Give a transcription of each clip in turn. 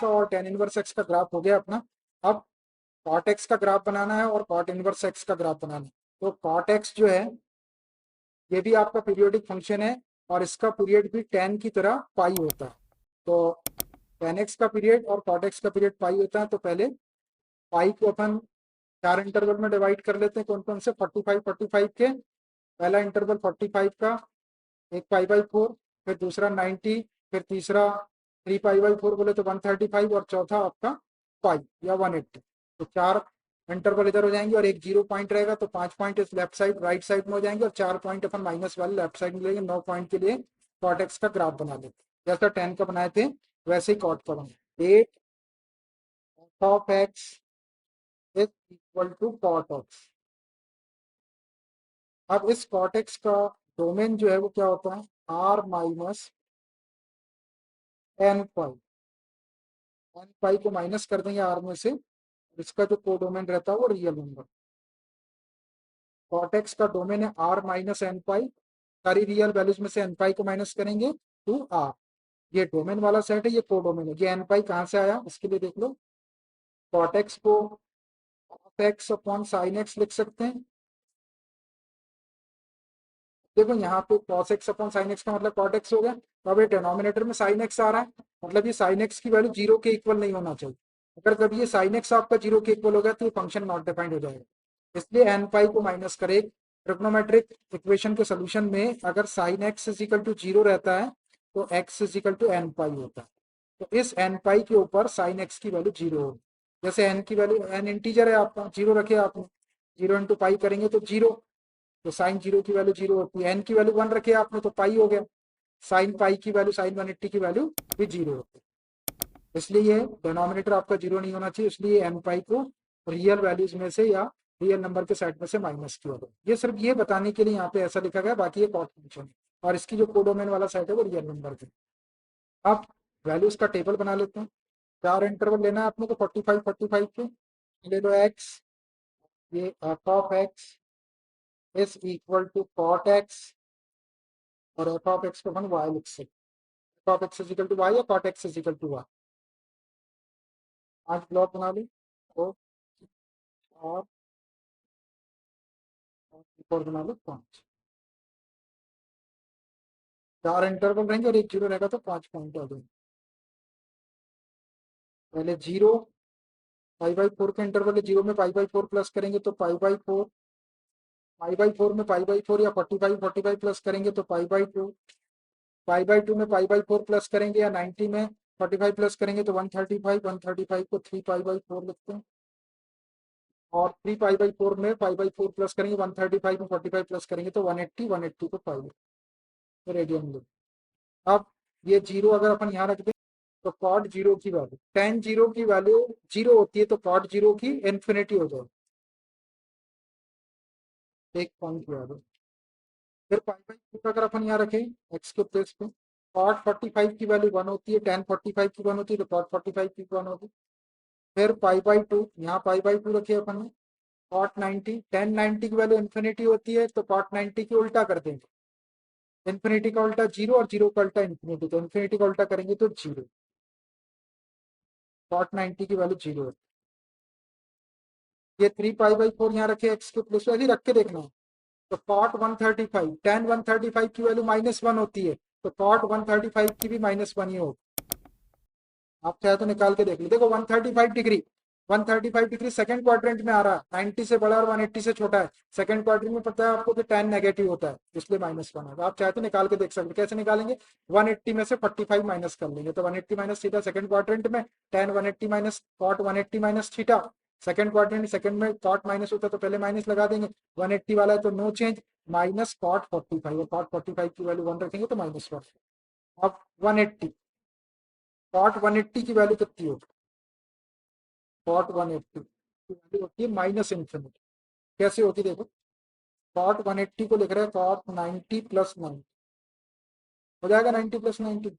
का और tan inverse x का ग्राफ हो गया अपना। अब cot x का ग्राफ बनाना है और cot इनवर्स x का ग्राफ बनाना है। तो cot x जो है ये भी आपका पीरियोडिक फंक्शन है और इसका पीरियड भी tan की तरह पाई होता है। तो tan x का पीरियड और cot x का पीरियड पाई होता है। तो पहले पाई को अपन 4 इंटरवल में डिवाइड कर लेते हैं। कौन कौन से? 45 के। पहला इंटरवल 45 का, एक π/4, फिर दूसरा 90, फिर तीसरा 3π/4 बोले तो 135 और चौथा आपका पाई या 180। तो 4 इंटरवल इधर हो जाएंगे और एक 0 पॉइंट रहेगा। तो 5 पॉइंट इस लेफ्ट साइड राइट साइड में हो जाएंगे और 4 पॉइंट अपन माइनस वाले लेफ्ट साइड में लेंगे। 9 पॉइंट के लिए cot x का ग्राफ बना लेते हैं। जैसा 10 का बनाए थे वैसे ही cot का बना। 8 of x is equal to cot x। अब इस cot x का डोमेन जो है वो क्या होता है? r माइनस एन पाई को माइनस कर देंगे आर में से। इसका जो कोडोमेन रहता है वो रियल नंबर। cot x का डोमेन है r माइनस एन पाई। सारी रियल वैल्यूज में से एन पाई को माइनस करेंगे टू आर। ये डोमेन वाला सेट है, ये कोडोमेन है। ये एन पाई कहाँ से आया इसके लिए देख लो। cot x को cos x upon sine x लिख सकते हैं। देखो यहाँ पे cos x upon sine x का मतलब cot x हो गया। तो अब ये डिनोमिनेटर में साइन x आ रहा है, मतलब ये साइन x की वैल्यू 0 के इक्वल नहीं होना चाहिए। अगर कभी ये साइन x आपका 0 के इक्वल हो गया तो ये फंक्शन नॉट डिफाइंड हो जाएगा। इसलिए एन पाई को माइनस करें। ट्रिग्नोमेट्रिक इक्वेशन के सोल्यूशन में अगर sine x is equal to 0 रहता है तो x is equal to N pi होता है। तो इस एन पाई के ऊपर साइन x की वैल्यू 0 होगी। जैसे एन की वैल्यू, एन इंटीजर है आपका, 0 रखे आपने, 0 इंटू पाई करेंगे तो 0। तो साइन 0 की वैल्यू 0 होती है। एन की वैल्यू 1 रखे आपने तो पाई हो गया। साइन पाई की वैल्यू, साइन 180 की वैल्यू भी 0 होती है। इसलिए ये डिनोमिनेटर आपका 0 नहीं होना चाहिए। इसलिए एन पाई को रियल वैल्यूज में से या रियल नंबर के सेट में से माइनस किया गया। ये सिर्फ ये बताने के लिए यहाँ पे ऐसा लिखा गया, बाकी ये कॉट फंक्शन है और इसकी जो कोडोमेन वाला सेट है वो रियल नंबर के। अब वैल्यूज का टेबल बना लेते हैं। 4 इंटरवल लेना है आपने तो 45 के ले लो एक्स। ये F of X is equal to cot X और एफ ऑफ एक्स को हम वाई लिख सकते हैं। F of X is equal to Y या cot X is equal to Y. 5 block बना लो। तो और ऊपर बना लो 5। 4 इंटरवल रहेंगे और एक 0 रहेगा तो 5 पॉइंट आ जाएंगे। पहले 0 π/4 के इंटरवल है। 0 में π/4 प्लस करेंगे तो π/4, π/4 में π/4 या 45 प्लस करेंगे तो π/2, π/2 में π/4 प्लस करेंगे या 90 में 45 प्लस करेंगे तो 135। 135 को 3π/4 लिखते हैं और 3π/4 में π/4 प्लस करेंगे 135 में 45 प्लस करेंगे तो 180। 180 को 5 रेडियन लिख। अब ये 0 अगर अपन यहाँ रख दें तो cot 0 की वैल्यू, tan 0 की वैल्यू 0 होती है तो cot 0 की इन्फिनिटी हो जाएगी। एक पॉइंट याद है। फिर π/4 अगर अपन यहाँ रखें x के प्लेस पे, cot 45 की वैल्यू 1 होती है, tan 45 की 1 होती है तो cot 45 की 1 होगी। फिर π/2, यहाँ π/2 रखे अपन ने। cot 90, tan 90 की वैल्यू इन्फिनिटी होती है तो cot 90 की उल्टा कर देंगे। इन्फिनिटी का उल्टा 0 और 0 का उल्टा इन्फिनिटी, तो इन्फिनिटी का उल्टा करेंगे तो 0। cot 90 की वैल्यू 0 है। ये 3π/4 यहाँ रखे x के प्लेस पे, अभी रख के देखना है। तो cot 135, tan 135 की वैल्यू -1 होती है तो cot 135 की भी -1 ही होगी। आप चाहे तो निकाल के देख लो। देखो 135 डिग्री सेकंड क्वाड्रेंट में आ रहा है। 90 से बड़ा और 180 से छोटा है। सेकंड क्वाड्रेंट में पता है आपको कि tan नेगेटिव होता है, इसलिए -1 है। आप चाहे तो निकाल के देख सकते हैं। कैसे निकालेंगे? 180 में से 45 माइनस कर लेंगे तो 180 माइनस थीटा सेकंड क्वाड्रेंट में, tan 180 minus cot 180 minus theta second quadrant. Second में cot माइनस होता है तो पहले माइनस लगा देंगे। 180 वाला है तो नो चेंज, माइनस cot 45 और cot 45 की वैल्यू 1 रखेंगे तो -1। अब 180, cot 180 की वैल्यू कितनी होगी? cot 180 की वैल्यू होती है -∞। कैसे होती है देखो। cot 180 को लिख रहे हैं cot 90 + 90 हो जाएगा। 90 + 90,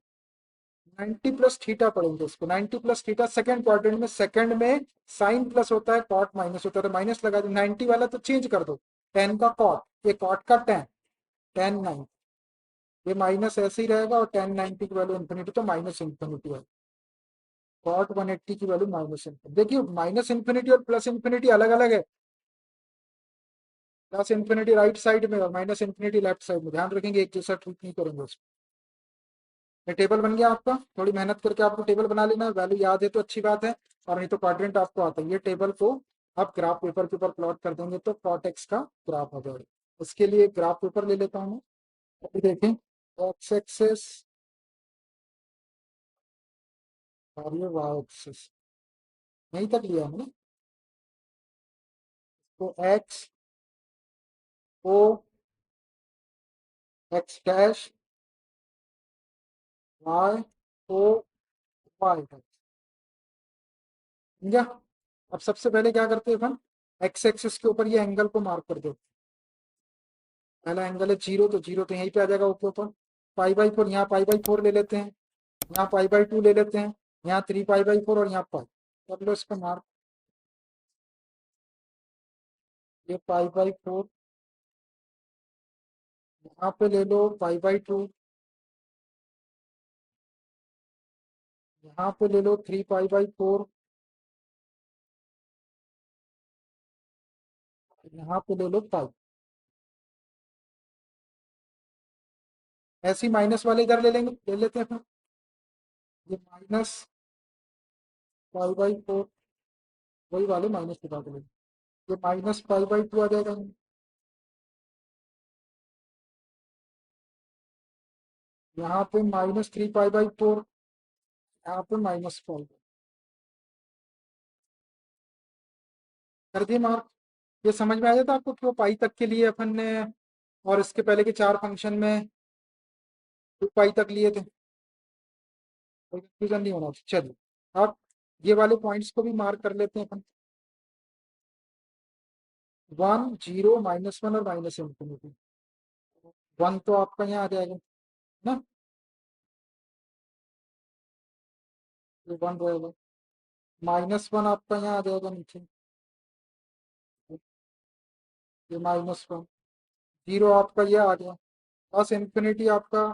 90 प्लस थीटा पढ़ेंगे इसको। 90 प्लस थीटा सेकंड क्वाड्रेंट में, सेकंड में साइन प्लस होता है, कॉट माइनस होता है तो माइनस लगा दो। 90 वाला तो चेंज कर दो, टेन का कॉट, ये कॉट का टेन 90, ये माइनस ऐसे ही रहेगा और tan 90 की वैल्यू इन्फिनिटी तो -∞ है। कॉट 180 की वैल्यू माइनस इन्फिनिटी। देखिए माइनस इन्फिनिटी और प्लस इन्फिनिटी अलग अलग है। प्लस इन्फिनिटी राइट साइड में और माइनस इन्फिनिटी लेफ्ट साइड में, ध्यान रखेंगे एक जैसा ट्रीट नहीं करेंगे उसको। ये टेबल बन गया आपका, थोड़ी मेहनत करके आपको टेबल बना लेना है, वैल्यू याद है तो अच्छी बात है, और नहीं तो क्वाड्रेंट आपको आता है। ये टेबल को आप ग्राफ पेपर के ऊपर प्लॉट कर देंगे तो कॉट एक्स का ग्राफ आ जाएगा। उसके लिए ग्राफ पेपर ले लेता हूँ मैं। अभी देखें, एक्स एक्सेस और ये वाई एक्सेस यहीं तक लिया हमने। तो X O X dash Y O Y dash, समझा? अब सबसे पहले क्या करते हैं अपन, एक्स एक्सिस के ऊपर ये एंगल को मार्क कर देते हैं। पहला एंगल है जीरो, तो जीरो तो यहीं पे आ जाएगा ऊपर ऊपर। पाई बाई फोर, यहाँ पाई बाई फोर ले लेते हैं, यहाँ पाई बाई टू ले लेते हैं, यहाँ 3 पाई बाई 4 और यहाँ पाई। कर लो इसका मार्क, ये पाई बाई 4, यहाँ पे ले लो पाई बाई 2, यहाँ पे ले लो 3 पाई बाई 4, यहाँ पे ले लो पाई। ऐसी माइनस वाले इधर ले लेंगे, ले लेते हैं फिर। ये -पाई बाई 4, वही वाले माइनस के बाद लेंगे, ये -पाई बाई 2 आ जाएगा। यहाँ पे -3 पाई बाई 4, यहाँ पे -पाई। कर दिए मार्क। ये समझ में आ जाता आपको क्यों पाई तक के लिए अपन ने और इसके पहले के 4 फंक्शन में 2 पाई तक लिए थे? कोई कंफ्यूजन नहीं होना चाहिए। चलिए अब ये वाले पॉइंट्स को भी मार्क कर लेते हैं अपन। 1 0 -1 और माइनस इन्फिनिटी। 1 तो आपका यहाँ आ जाएगा ना, ये 1 रहेगा। -1 आपका यहाँ आ जाएगा नीचे, ये -1। 0 आपका ये आ गया, बस इन्फिनिटी आपका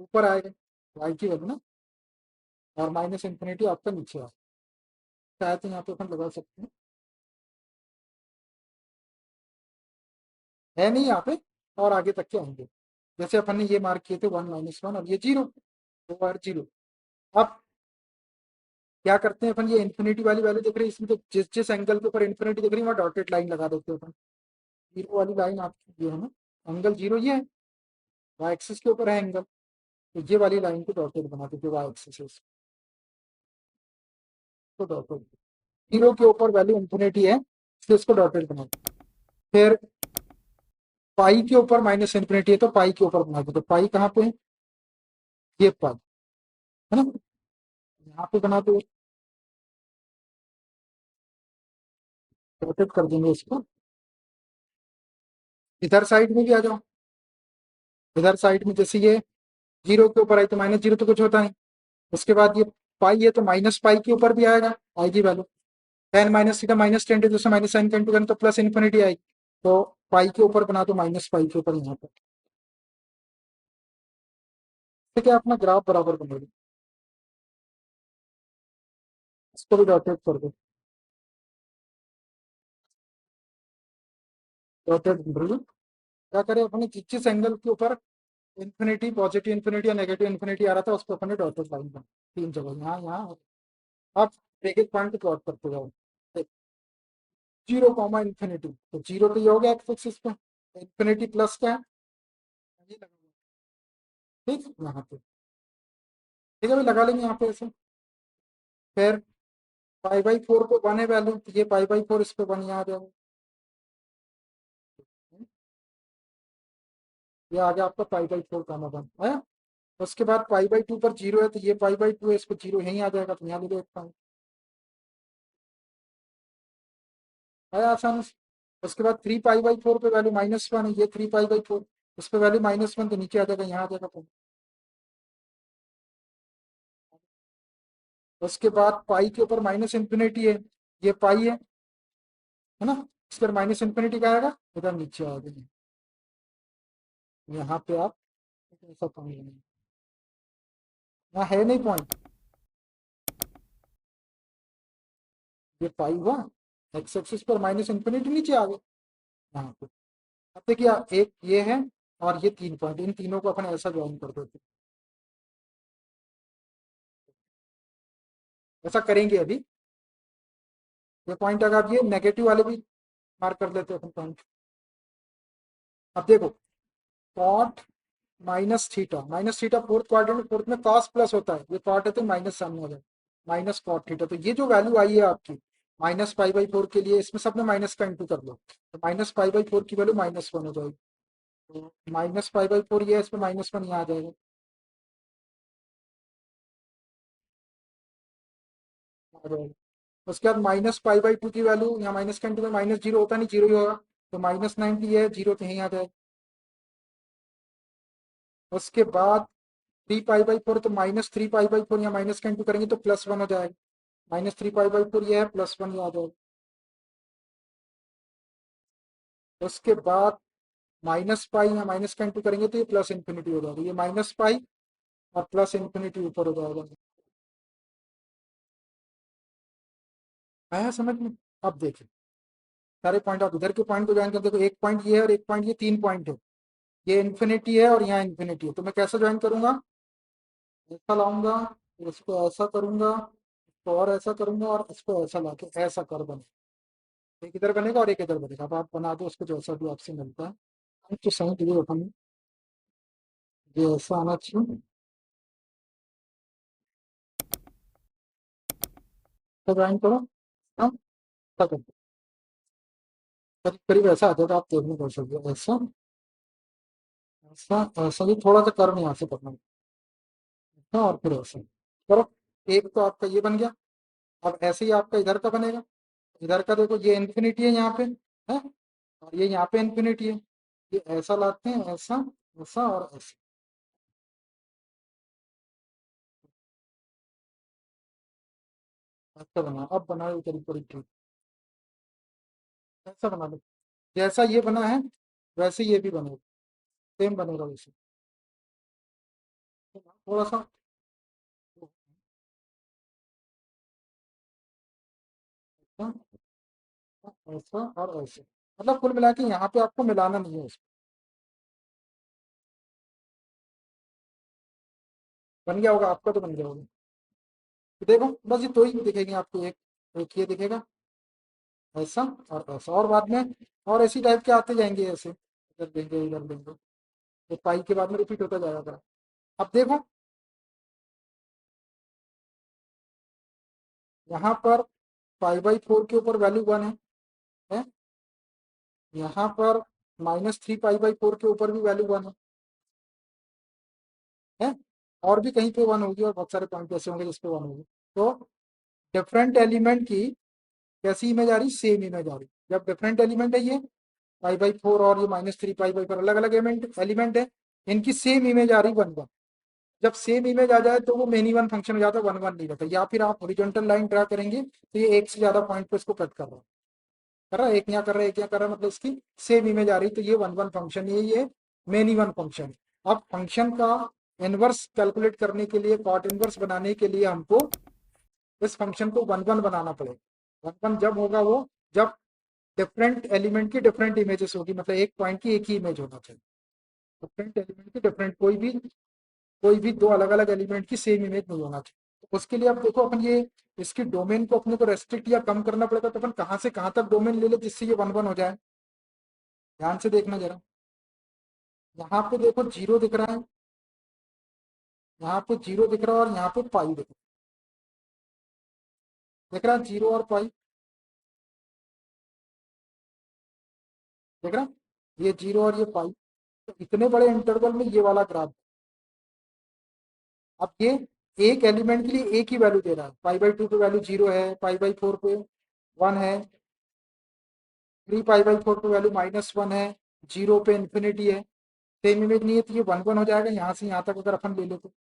ऊपर आएगा, वाई की वैल्यू ना, और माइनस इन्फिनिटी आपका नीचे आएगा। शायद तो यहाँ पे अपन लगा सकते हैं, है नहीं यहाँ पे, और आगे तक के आएंगे। जैसे अपन ने ये मार्क किए थे 1 -1 और ये 0, 2 और 0। अब क्या करते हैं अपन, ये इन्फिनिटी वाली वैल्यू देख रहे हैं, इसमें तो जिस जिस एंगल के ऊपर इन्फिनिटी दिख रही है वहाँ डॉटेड लाइन लगा देते हैं अपन। जीरो वाली लाइन आपकी ये है ना, एंगल जीरो ये है, वाई एक्सिस के ऊपर है एंगल, तो ये वाली लाइन को डॉटेड बना देते वाई एक्सिस है, इसको डॉटेड। जीरो के ऊपर वैल्यू इन्फिनिटी है इसलिए इसको डॉटेड बना दो। फिर पाई के ऊपर माइनस इन्फिनिटी है तो पाई के ऊपर बना दो, तो पाई कहाँ पे है, ये पाई है ना, यहाँ पे बना दो, डॉटेड कर देंगे इसको। इधर साइड में भी आ जाओ, इधर साइड में जैसे ये जीरो के ऊपर आई तो -0 तो कुछ होता नहीं, उसके बाद ये पाई है तो -पाई के ऊपर भी आएगा, आएगी वैल्यू। 10 - थीटा -10 जैसे माइनस साइन का इंटू करें तो प्लस इन्फिनिटी आएगी, तो पाई के ऊपर बना दो -पाई के ऊपर यहाँ पर। ठीक है, अपना ग्राफ बराबर बना दो, इसको भी डॉटेड कर दो, डॉटेड बना। क्या करें अपने जिस एंगल के ऊपर इन्फिनिटी, पॉजिटिव इन्फिनिटी या नेगेटिव इन्फिनिटी आ रहा था उसको अपने डॉटेड लाइन बना, 3 जगह यहाँ यहाँ। आप एक एक पॉइंट प्लॉट करते जाओ, 0 इन्फिनिटी, तो जीरो तो ये हो गया एक्स एक्सिस पे, इन्फिनिटी प्लस का है ये लगा हुआ है, ठीक यहाँ पे। ठीक है, अभी लगा लेंगे यहाँ पे ऐसे। फिर पाई बाई 4 पे 1 है वैल्यू, तो ये पाई बाई 4 इस पे 1 यहाँ आ जाएगा, ये आ गया आपका पाई बाई 4 का वन है। उसके बाद पाई बाई 2 पर 0 है तो ये पाई बाई 2 है, इस पर 0 यहीं आ जाएगा, तो यहाँ ले लो एक पॉइंट, है आसान से। उसके बाद 3 पाई बाई 4 पे वैल्यू -1 है, ये 3 पाई बाई 4, उस पर वैल्यू -1 तो नीचे आ जाएगा, यहाँ आ जाएगा point। उसके बाद पाई के ऊपर माइनस इन्फिनिटी है, ये पाई है ना, इस पर माइनस इन्फिनिटी का आएगा, इधर नीचे आ गया, यहाँ पे आप ऐसा पॉइंट लेंगे, यहाँ है नहीं पॉइंट, ये पाई हुआ, एक्स एक्सिस पर माइनस इन्फिनिटी नीचे आ गए यहाँ पे। अब देखिए एक ये है और ये 3 पॉइंट, इन तीनों को अपन ऐसा ज्वाइन कर देते हैं, ऐसा करेंगे अभी। ये पॉइंट अगर ये नेगेटिव वाले भी मार्क कर लेते हैं अपन पॉइंट। अब देखो cot minus theta fourth quadrant, fourth में कॉस प्लस होता है, ये कॉट है तो माइनस सामने हो जाए, माइनस कॉट थीटा। तो ये जो वैल्यू आई है आपकी -π/4 के लिए, इसमें सबने माइनस का इंटू कर लो, तो -π/4 की वैल्यू -1 हो जाएगी। तो -π/4 ये है, इसमें -1 यहाँ आ जाएगा, आ जाएगा। उसके बाद -π/2 की वैल्यू, यहाँ माइनस का इंटू में माइनस जीरो होता नहीं, जीरो ही होगा, तो -90 है, जीरो तो यहीं आ जाएगा। उसके बाद 3π/4, तो -3π/4 यहाँ माइनस का इंटू करेंगे तो +1 हो जाएगा, -3π/4 ये है, +1 आ जाएगा। उसके बाद -π यहाँ माइनस का इंटू करेंगे तो ये प्लस इन्फिनिटी हो जाएगा, ये -π और प्लस इन्फिनिटी ऊपर हो जाएगा। आया समझ में? अब देखिए सारे पॉइंट, आप इधर के पॉइंट को ज्वाइन कर देखो, एक पॉइंट ये है और एक पॉइंट ये, 3 पॉइंट है, ये इन्फिनिटी है और यहाँ इन्फिनिटी है, तो मैं कैसे ज्वाइन करूंगा, ऐसा लाऊंगा, फिर इसको ऐसा करूंगा, इसको और ऐसा करूंगा और इसको ऐसा लाके ऐसा कर बने, एक इधर बनेगा और एक इधर बनेगा। अब आप बना दो उसको जैसा भी आपसे मिलता है। हम तो सही दिए अपन, ये ऐसा आना चाहिए, तो ज्वाइन करो। हाँ, ऐसा करो, करीब करीब ऐसा आ जाएगा, आप देखने कर सकते हो, ऐसा ऐसा ऐसा भी थोड़ा सा कर्व यहाँ से पकड़ना, ऐसा और फिर ऐसा करो। एक तो आपका ये बन गया। अब ऐसे ही आपका इधर का बनेगा, इधर का देखो ये इन्फिनिटी है यहाँ पे, है, और ये यहाँ पे इन्फिनिटी है, ये ऐसा लाते हैं, ऐसा ऐसा और ऐसा, ऐसा बना। अब बना है करीब करीब ठीक, ऐसा बना लो, जैसा ये बना है वैसे ये भी बनेगा, सेम बनेगा वैसे। थोड़ा सा ऐसा ऐसा और ऐसे, मतलब कुल मिला के यहाँ पे आपको मिलाना नहीं है उसको। बन गया होगा आपका, तो बन गया होगा, तो देखो बस ये दो ही दिखेंगे आपको, एक एक ये दिखेगा ऐसा और ऐसा, और बाद में और इसी टाइप के आते जाएंगे ऐसे, इधर देंगे इधर देंगे, तो पाई के बाद में रिपीट होता जाएगा। अब देखो यहाँ पर π/4 के ऊपर वैल्यू 1 है, यहाँ पर -3π/4 के ऊपर भी वैल्यू 1 है, और भी कहीं पे 1 होगी, और बहुत सारे पॉइंट ऐसे होंगे जिसपे 1 होगी। तो डिफरेंट एलिमेंट की कैसी इमेज आ रही, सेम इमेज आ रही। जब डिफरेंट एलिमेंट है ये π/4 और ये -3π/4 अलग अलग एलिमेंट है, इनकी सेम इमेज आ रही 1 1। जब सेम इमेज आ जाए तो वो मेनी वन फंक्शन हो जाता है, 1 1 नहीं रहता। या फिर आप हॉरिजॉन्टल लाइन ड्रा करेंगे तो ये एक से ज्यादा पॉइंट पे इसको कट कर रहा है, एक यहाँ कर रहा है, एक यहाँ कर रहा है, मतलब इसकी सेम इमेज आ रही, तो ये 1 1 फंक्शन, ये मेनी वन फंक्शन। अब फंक्शन का इनवर्स कैलकुलेट करने के लिए, कॉट इनवर्स बनाने के लिए हमको इस फंक्शन को 1 1 बनाना पड़ेगा। 1 1 जब होगा वो, जब डिफरेंट एलिमेंट की डिफरेंट इमेजेस होगी, मतलब एक पॉइंट की एक ही इमेज होना चाहिए, डिफरेंट एलिमेंट की डिफरेंट, कोई भी दो अलग अलग एलिमेंट की सेम इमेज नहीं होना चाहिए। तो उसके लिए अब देखो अपन ये इसकी डोमेन को अपने को रेस्ट्रिक्ट या कम करना पड़ेगा, तो अपन कहाँ से कहाँ तक डोमेन ले ले जिससे ये 1 1 हो जाए। ध्यान से देखना जरा, यहाँ पे देखो जीरो दिख रहा है, यहाँ पे जीरो दिख रहा है, और यहाँ पे पाई दिख रहा है, जीरो और पाई दिख रहा है, ये जीरो और ये पाई। तो इतने बड़े इंटरवल में ये वाला ग्राफ, अब ये एक एलिमेंट के लिए एक ही वैल्यू दे रहा है, π/2 पे वैल्यू जीरो है, π/4 पे 1 है, 3π/4 पे वैल्यू -1 है, जीरो पे इन्फिनिटी है। सेम इमेज नहीं है तो ये 1 1 हो जाएगा। यहाँ से यहाँ तक अगर अपन ले ले तो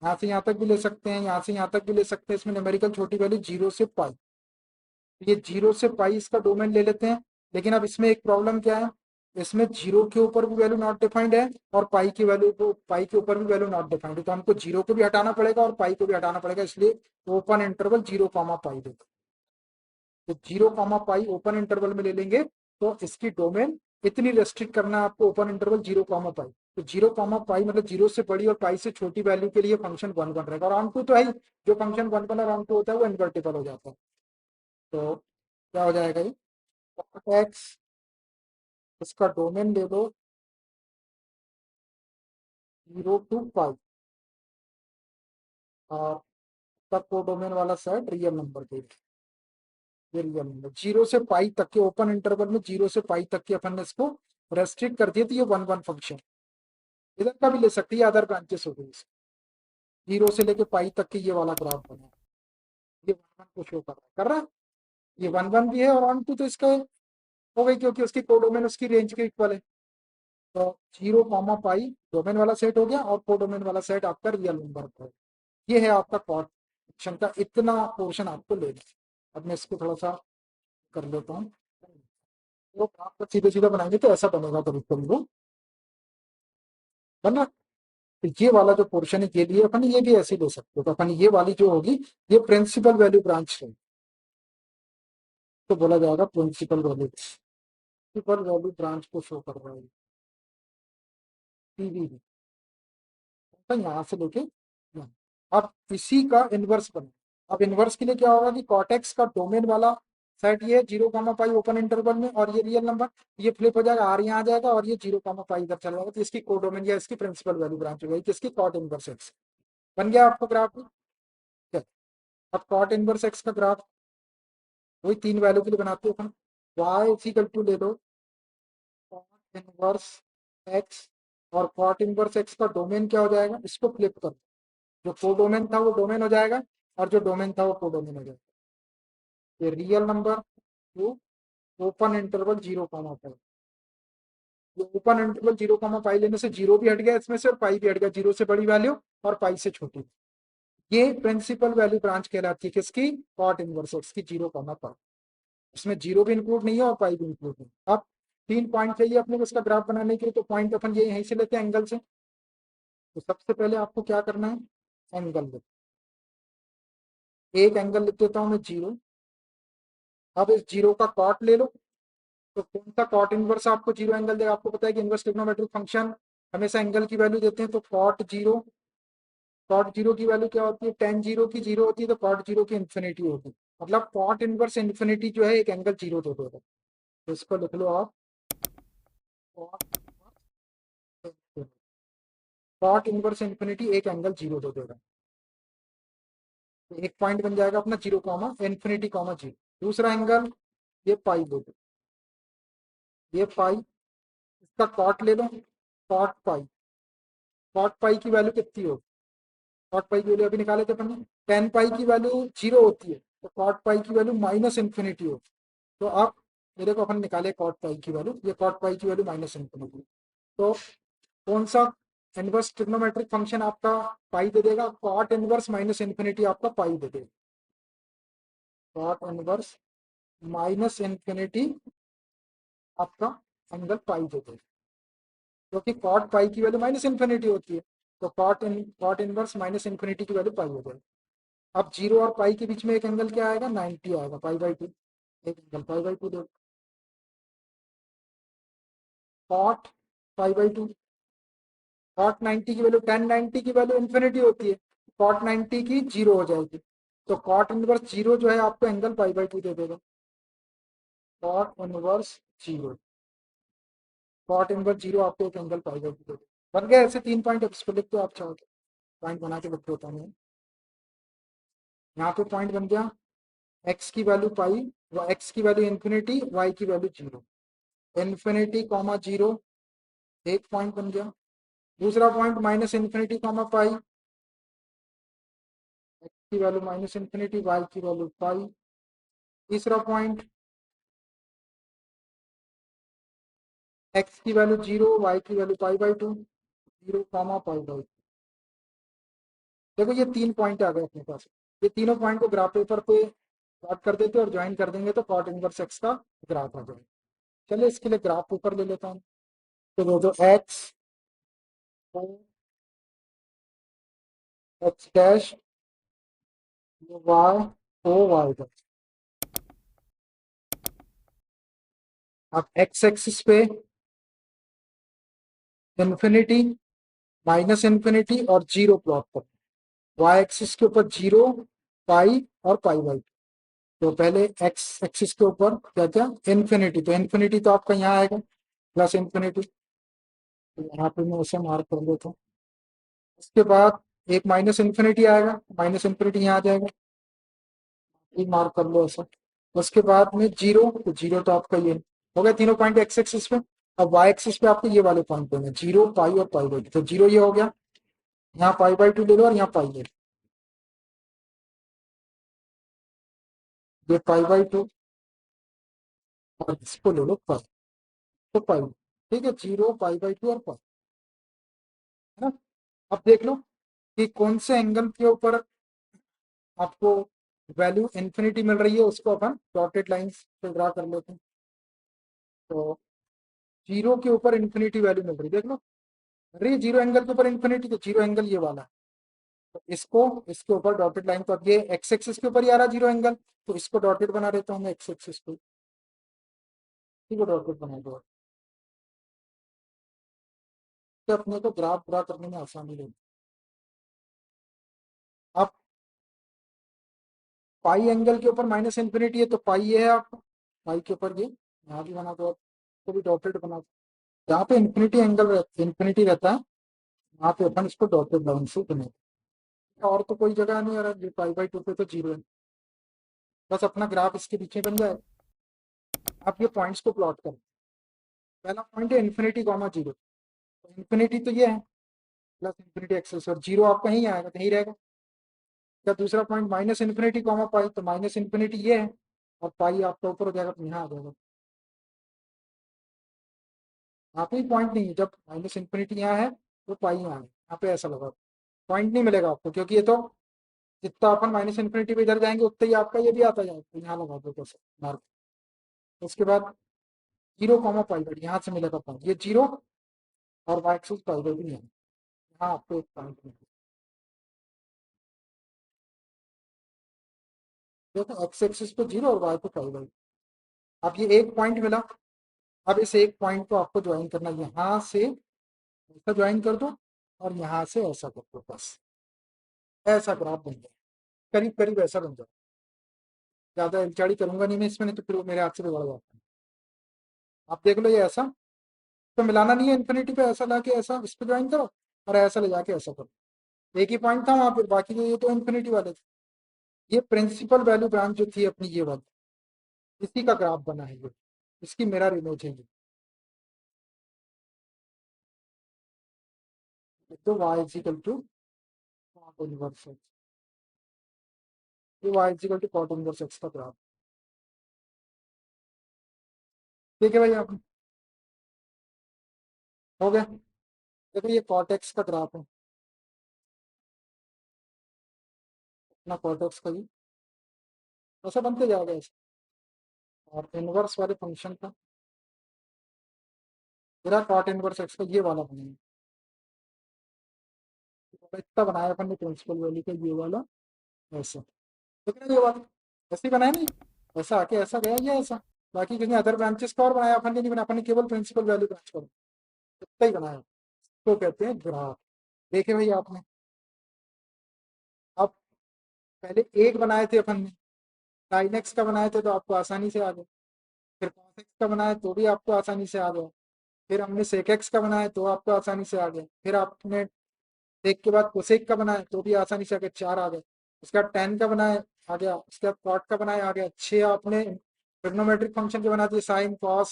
यहाँ से यहाँ तक भी ले सकते हैं, यहाँ से यहाँ तक भी ले सकते हैं, इसमें न्यूमेरिकल छोटी वैल्यू जीरो से पाई, ये जीरो से पाई इसका डोमेन ले लेते हैं। लेकिन अब इसमें एक प्रॉब्लम क्या है, इसमें जीरो के ऊपर भी वैल्यू नॉट डिफाइंड है, और पाई की वैल्यू को, पाई के ऊपर भी वैल्यू नॉट डिफाइंड है, तो हमको जीरो को भी हटाना पड़ेगा और पाई को भी हटाना पड़ेगा, इसलिए ओपन इंटरवल 0, पाई देते। तो 0, पाई ओपन इंटरवल में ले लेंगे तो इसकी डोमेन इतनी रेस्ट्रिक्ट करना है आपको, ओपन इंटरवल 0, पाई। तो 0, पाई मतलब 0 से बड़ी और पाई से छोटी वैल्यू के लिए फंक्शन 1 रहेगा, और ऑन टू तो है ही, जो फंक्शन 1 और ऑन टू होता है वो इन्वर्टिबल हो जाता है। तो क्या हो जाएगा ये, एक्स, इसका डोमेन ले लो 0 to पाई, और तब को डोमेन वाला सेट रियल नंबर के, ये रियल नंबर 0 से पाई तक के ओपन इंटरवल में, 0 से पाई तक के अपन ने इसको रेस्ट्रिक्ट कर दिया, तो ये 1 फंक्शन इधर का भी ले सकती है, अदर ब्रांचेस हो गई, 0 से लेके पाई तक के ये वाला ग्राफ बना, ये 1 1 को शो कर रहा है, ये 1 1 भी है, और ऑन टू तो इसका हो गई क्योंकि उसकी कोडोमेन उसकी रेंज के इक्वल है। तो 0, पाई डोमेन वाला सेट हो गया, और कोडोमेन वाला सेट आपका रियल नंबर का है। ये है आपका कॉर्ड फंक्शन का इतना पोर्शन आपको लेना है। अब मैं इसको थोड़ा सा कर लेता हूँ, तो आप सीधे सीधा बनाएंगे तो ऐसा बनेगा करीब करीब वो, बन रहा। तो ये वाला जो पोर्शन है ये लिए अपन ये भी ऐसे ले सकते हो, तो अपन ये वाली जो होगी ये प्रिंसिपल वैल्यू ब्रांच है, तो बोला जाएगा प्रिंसिपल वैल्यू ब्रांच को शो कर रहा है पीवी, तो यहाँ से लेके यहाँ। अब इसी का इनवर्स बना, अब इनवर्स के लिए क्या होगा कि कॉटेक्स का डोमेन वाला सेट ये 0, पाई ओपन इंटरवल में, और ये रियल नंबर, ये फ्लिप हो जाएगा, आर यहाँ आ जाएगा, और ये 0, पाई इधर चला जाएगा, तो इसकी कोडोमेन या इसकी प्रिंसिपल वैल्यू ब्रांच हो गई, किसकी, कॉट इनवर्स एक्स। बन गया आपको ग्राफ। अब कॉट इनवर्स एक्स का ग्राफ वही 3 वैल्यू के लिए बनाते हो अपन, वाई इक्वल टू ले दो कॉट इनवर्स एक्स, और कॉट इनवर्स एक्स का डोमेन क्या हो जाएगा, इसको फ्लिप कर, जो कोडोमेन था वो डोमेन हो जाएगा, और जो डोमेन था वो कोडोमेन हो जाएगा। ये real number two open interval 0, पाई, ये ओपन इंटरवल 0, पाई लेने से 0 भी हट गया इसमें से, और पाई भी हट गया, 0 से बड़ी वैल्यू और पाई से छोटी। ये प्रिंसिपल वैल्यू ब्रांच कहलाती है किसकी, कॉट इनवर्स एक्स की, 0, पाई। इसमें 0 भी इंक्लूड नहीं है और पाई भी इंक्लूड नहीं। अब 3 पॉइंट चाहिए अपने को इसका ग्राफ बनाने के लिए, तो पॉइंट अपन ये यहीं से लेते हैं एंगल से। तो सबसे पहले आपको क्या करना है, एंगल ले, एक एंगल लिख देता हूँ मैं 0। अब इस 0 का कॉट ले लो, तो कौन सा कॉट इनवर्स आपको 0 एंगल देगा, आपको पता है कि इनवर्स ट्रिग्नोमेट्रिक फंक्शन हमेशा एंगल की वैल्यू देते हैं, तो कॉट जीरो की वैल्यू क्या होती है, टेन जीरो की 0 होती है, तो कॉट जीरो की इन्फिनिटी होती है, मतलब कॉट इनवर्स इन्फिनिटी जो है एक एंगल 0 दे देगा, तो इसको लिख लो आप, कॉट इनवर्स इन्फिनिटी एक एंगल 0 दे देगा। तो एक पॉइंट बन जाएगा अपना 0, इन्फिनिटी, 0। दूसरा एंगल ये पाई दे दो, ये पाई, इसका कॉट ले लो, कॉट पाई की वैल्यू कितनी होगी, कॉट पाई की वैल्यू अभी निकाले थे अपन ने, 10 पाई की वैल्यू 0 होती है, तो कॉट पाई की वैल्यू -इन्फिनिटी होती है। तो आप मेरे को अपन निकाले कॉट पाई की वैल्यू, ये कॉट पाई की वैल्यू -इन्फिनिटी, तो कौन सा इनवर्स ट्रिग्नोमेट्रिक फंक्शन आपका पाई दे देगा, कॉट इनवर्स -इन्फिनिटी आपका पाई दे देगा, कॉट इनवर्स -इन्फिनिटी आपका एंगल पाई दे देगा, क्योंकि कॉट पाई की वैल्यू -इन्फिनिटी होती है, तो कॉट इनवर्स -इन्फिनिटी की वैल्यू पाई हो जाएगी। अब 0 और पाई के बीच में एक एंगल क्या आएगा, 90 आएगा, पाई/2, एक एंगल पाई/2 दे, कॉट पाई/2, कॉट 90 की वैल्यू, 1090 की वैल्यू इन्फिनिटी होती है, कॉट 90 की 0 हो जाएगी, तो कॉट इनवर्स 0 जो है आपको एंगल पाई/2 दे देगा, कॉट इनवर्स 0, कॉट इनवर्स 0 आपको एक एंगल पाई/2 दे देगा। बन गया, ऐसे 3 पॉइंट, अब इसको लिख दो आप चाहो तो, पॉइंट बना के लिख देता हूँ, यहाँ पे पॉइंट बन गया, एक्स की वैल्यू पाई, एक्स की वैल्यू इन्फिनिटी, वाई की वैल्यू 0, इन्फिनिटी, 0, एक पॉइंट बन गया। दूसरा पॉइंट -इन्फिनिटी, एक्स की वैल्यू -इन्फिनिटी, वाई की वैल्यू पाई। तीसरा पॉइंट एक्स की वैल्यू 0, वाई की वैल्यू पाई/2, 0, पाई/2। देखो ये 3 पॉइंट आ गए अपने पास, ये तीनों पॉइंट को ग्राफ पेपर पे प्लॉट कर देते और ज्वाइन कर देंगे, तो कॉट इनवर्स एक्स का ग्राफ आ जाएगा। चलिए इसके लिए ग्राफ पेपर ले लेता हूँ, तो वो जो एक्स एक्स डैश, वाई, ओ वाई अब एक्स एक्सिस पे इन्फिनिटी, माइनस इन्फिनिटी और जीरो प्लॉट कर, वाई एक्सिस के ऊपर जीरो, पाई और पाई बाई। तो पहले एक्स एक्सिस के ऊपर क्या क्या, इन्फिनिटी, तो इन्फिनिटी तो आपका यहाँ आएगा प्लस इन्फिनिटी, तो यहाँ पे मैं उसे मार्क कर देता हूँ। उसके बाद एक माइनस इन्फिनिटी आएगा, माइनस इन्फिनिटी यहाँ आ जाएगा, ये मार्क कर लो ऐसा। उसके बाद में जीरो, तो जीरो तो आपका ये हो गया तीनों पॉइंट एक्स एक्सिस पे। अब वाई एक्सिस पे आपको ये वाले पॉइंट होंगे, जीरो, पाई और पाई बाई टू। तो जीरो ये हो गया, यहाँ पाई बाई टू ले लो और यहाँ पाई ले लो, ये पाई बाई टू और इसको ले लो पाई, तो पाई, ठीक है, जीरो, पाई बाई टू और पाई, है ना। अब देख लो कि कौन से एंगल के ऊपर आपको वैल्यू इन्फिनिटी मिल रही है, उसको अपन डॉटेड लाइंस पे ड्रा कर लेते हैं। तो जीरो के ऊपर इन्फिनिटी वैल्यू मिल रही है, देख लो, अरे जीरो एंगल के ऊपर इन्फिनिटी, तो जीरो एंगल ये वाला है, तो इसको इसके ऊपर डॉटेड लाइन, तो अब ये एक्स एक्सिस के ऊपर ही आ रहा है जीरो एंगल, तो इसको डॉटेड बना देता हूँ मैं एक्स एक्सिस को, इसको डॉटेड बना दो, तो अपने को ग्राफ ड्रा करने में आसानी होगी। अब पाई एंगल के ऊपर माइनस इन्फिनिटी है, तो पाई ये है आपको, पाई के ऊपर ये यहाँ भी बना दो, आप तो भी डॉटेड बना दो, जहाँ पे इन्फिनिटी एंगल इन्फिनिटी रहता है वहाँ पे अपन इसको डॉटेड लाइन से बना दो। और तो कोई जगह नहीं आ रहा, पाई बाई टू पे तो जीरो है, बस अपना ग्राफ इसके पीछे बन जाए। आप ये पॉइंट्स को प्लॉट करें, पहला पॉइंट है इन्फिनिटी कॉमा जीरो, तो इन्फिनिटी तो ये है प्लस इन्फिनिटी एक्सेस, और जीरो आपका यहीं आएगा, तो यहीं रहेगा। क्या दूसरा पॉइंट माइनस इन्फिनिटी कॉमा पाई, तो माइनस इन्फिनिटी ये है और पाई आपका ऊपर हो जाएगा, तो यहाँ आ जाएगा। यहाँ पे पॉइंट नहीं है, जब माइनस इन्फिनिटी यहाँ है तो पाई यहाँ है, यहाँ पे ऐसा लगा, पॉइंट नहीं मिलेगा आपको, क्योंकि ये तो जितना अपन माइनस इन्फिनिटी पे इधर जाएंगे उतना ही आपका ये भी आता जाएगा, तो यहाँ लगा दो कैसे मार्क। उसके बाद जीरो कॉमा पाई बाई, यहाँ से मिलेगा पॉइंट, ये जीरो और वाई एक्सिस पाई बाई भी है, यहाँ आपको एक पॉइंट मिलेगा, देखो एक्स एक्सिस पे जीरो और वाई पे पाई बाई। अब ये एक पॉइंट मिला, अब इस एक पॉइंट को आपको ज्वाइन करना है, यहाँ से ऐसा ज्वाइन कर दो और यहाँ से ऐसा कर दो, बस ऐसा ग्राफ बन जाए, करीब करीब ऐसा बन जाए। ज्यादा इल्चाड़ी करूंगा नहीं मैं इसमें, नहीं तो फिर वो मेरे हाथ से बिगड़ जाता है। आप देख लो ये ऐसा, तो मिलाना नहीं है इन्फिनिटी पे, ऐसा लाके ऐसा इस पे ज्वाइन करो और ऐसा ले जाके ऐसा करो, एक ही पॉइंट था वहां पर, बाकी तो ये तो इन्फिनिटी वाले थे। ये प्रिंसिपल वैल्यू ब्रांच जो थी अपनी ये वाली, इसी का ग्राफ बना है ये, इसकी मिरर इमेज है ये, तो y is equal to cot inverse x, ये y is equal to cot inverse x का ग्राफ, ठीक है भाई आप, हो गया। देखो ये कॉट एक्स का ग्राफ है, अपना कॉट एक्स का, ये ऐसा बनते जाएगा ऐसे, और इनवर्स वाले फंक्शन का मेरा कॉट इनवर्स एक्स का ये वाला बनेगा, तो इतना बनाया अपन ने प्रिंसिपल वैल्यू का ये वाला ऐसा, ठीक है ये वाला ऐसे ही बनाया नहीं, ऐसा आके ऐसा गया ये ऐसा, बाकी किसी अदर ब्रांचेस का और बनाया अपन ने नहीं बनाया, अपन ने केवल प्रिंसिपल वैल्यू ब्रांच का इतना ही बनाया, तो कहते हैं ग्राफ। देखे भाई आपने, अब पहले एक बनाए थे अपन ने, साइन एक्स का बनाए थे तो आपको आसानी से आ गया, फिर कॉस एक्स का बनाया तो भी आपको आसानी से आ गया, फिर हमने सेक एक्स का बनाया तो आपको आसानी से आ गया, फिर आपने सेक के बाद कोसेक का बनाया तो भी आसानी से आ गया, चार आ गए। उसके बाद टेन का बनाया आ गया, उसके बाद कॉट का बनाया आ गया, छह आपने ट्रिग्नोमेट्रिक फंक्शन के बना दिए, sine cos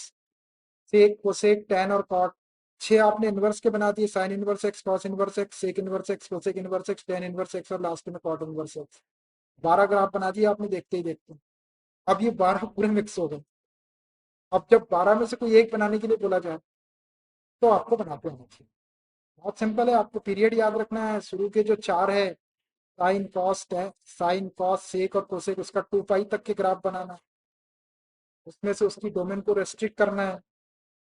sec cosec tan और कॉट। छह आपने इनवर्स के बना दिए, sine inverse x, cos inverse x, sec inverse x, cosec inverse x, tan inverse x और लास्ट में कॉट इनवर्स एक्स। 12 ग्राफ बना दिए आपने देखते ही देखते। अब ये 12 पूरे मिक्स हो गए, अब जब 12 में से कोई एक बनाने के लिए बोला जाए तो आपको बनाते होना चाहिए, बहुत सिंपल है, आपको पीरियड याद रखना है, शुरू के जो चार है sine cos sine cos sec और कोसेक, उसका 2 पाई तक के ग्राफ बनाना है, उसमें से उसकी डोमेन को रेस्ट्रिक्ट करना है,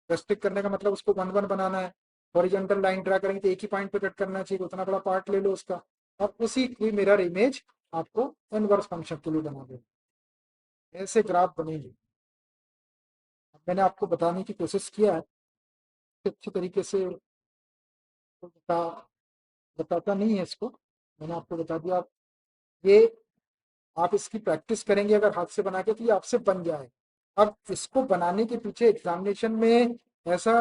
रेस्ट्रिक्ट करने का मतलब उसको वन वन बनाना है, हॉरिजॉन्टल लाइन ड्रा करेंगे तो एक ही पॉइंट पे कट करना चाहिए, उतना बड़ा पार्ट ले लो उसका, और उसी की मिरर इमेज आपको इनवर्स फंक्शन के लिए बना दो, ऐसे ग्राफ बनेंगे। मैंने आपको बताने की कोशिश किया है कि अच्छे तरीके से बता बताता नहीं है इसको, मैंने आपको बता दिया। आप ये आप इसकी प्रैक्टिस करेंगे अगर हाथ से बना के तो ये आपसे बन जाए। अब इसको बनाने के पीछे एग्जामिनेशन में ऐसा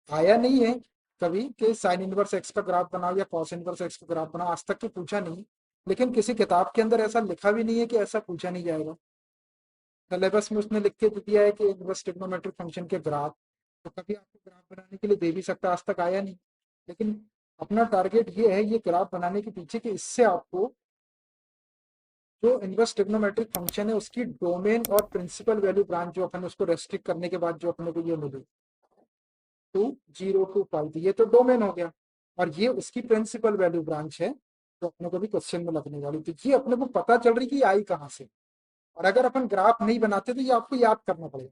आया नहीं है कभी कि साइन इनवर्स एक्स का ग्राफ बनाओ या कॉस इनवर्स एक्स का ग्राफ बनाओ, आज तक के पूछा नहीं। लेकिन किसी किताब के अंदर ऐसा लिखा भी नहीं है कि ऐसा पूछा नहीं जाएगा। सिलेबस में उसने लिख के दिया है कि इनवर्स ट्रिग्नोमेट्रिक फंक्शन के ग्राफ, तो कभी आपको ग्राफ बनाने के लिए दे भी सकता है, आज तक आया नहीं। लेकिन अपना टारगेट ये है ये ग्राफ बनाने के पीछे कि इससे आपको जो इनवर्स ट्रिग्नोमेट्रिक फंक्शन है उसकी डोमेन और प्रिंसिपल वैल्यू ब्रांच जो अपन उसको रेस्ट्रिक्ट करने के बाद जो अपने को ये मिली 2025, ये तो डोमेन हो गया, और ये उसकी प्रिंसिपल वैल्यू ब्रांच है जो अपने को भी क्वेश्चन में लगने वाली। तो ये अपने को पता चल रही कि आई कहाँ से। और अगर अपन ग्राफ नहीं बनाते तो ये आपको याद करना पड़ेगा,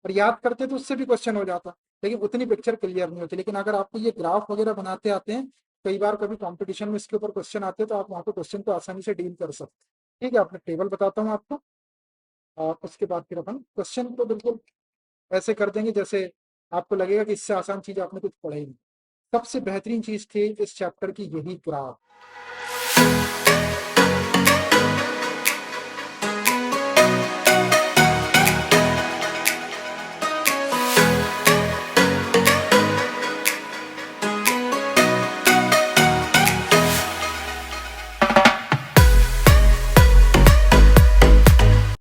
और याद करते तो उससे भी क्वेश्चन हो जाता, लेकिन उतनी पिक्चर क्लियर नहीं होती। लेकिन अगर आपको ये ग्राफ वगैरह बनाते आते हैं, कई बार कभी कंपटीशन में इसके ऊपर क्वेश्चन आते हैं तो आप वहाँ पे क्वेश्चन को आसानी से डील कर सकते हैं। ठीक है, आपने टेबल बताता हूँ आपको, और उसके बाद फिर अपन क्वेश्चन को बिल्कुल ऐसे कर देंगे जैसे आपको लगेगा कि इससे आसान चीज आपने कुछ पढ़ाई नहीं। सबसे बेहतरीन चीज थी इस चैप्टर की यही ग्राफ।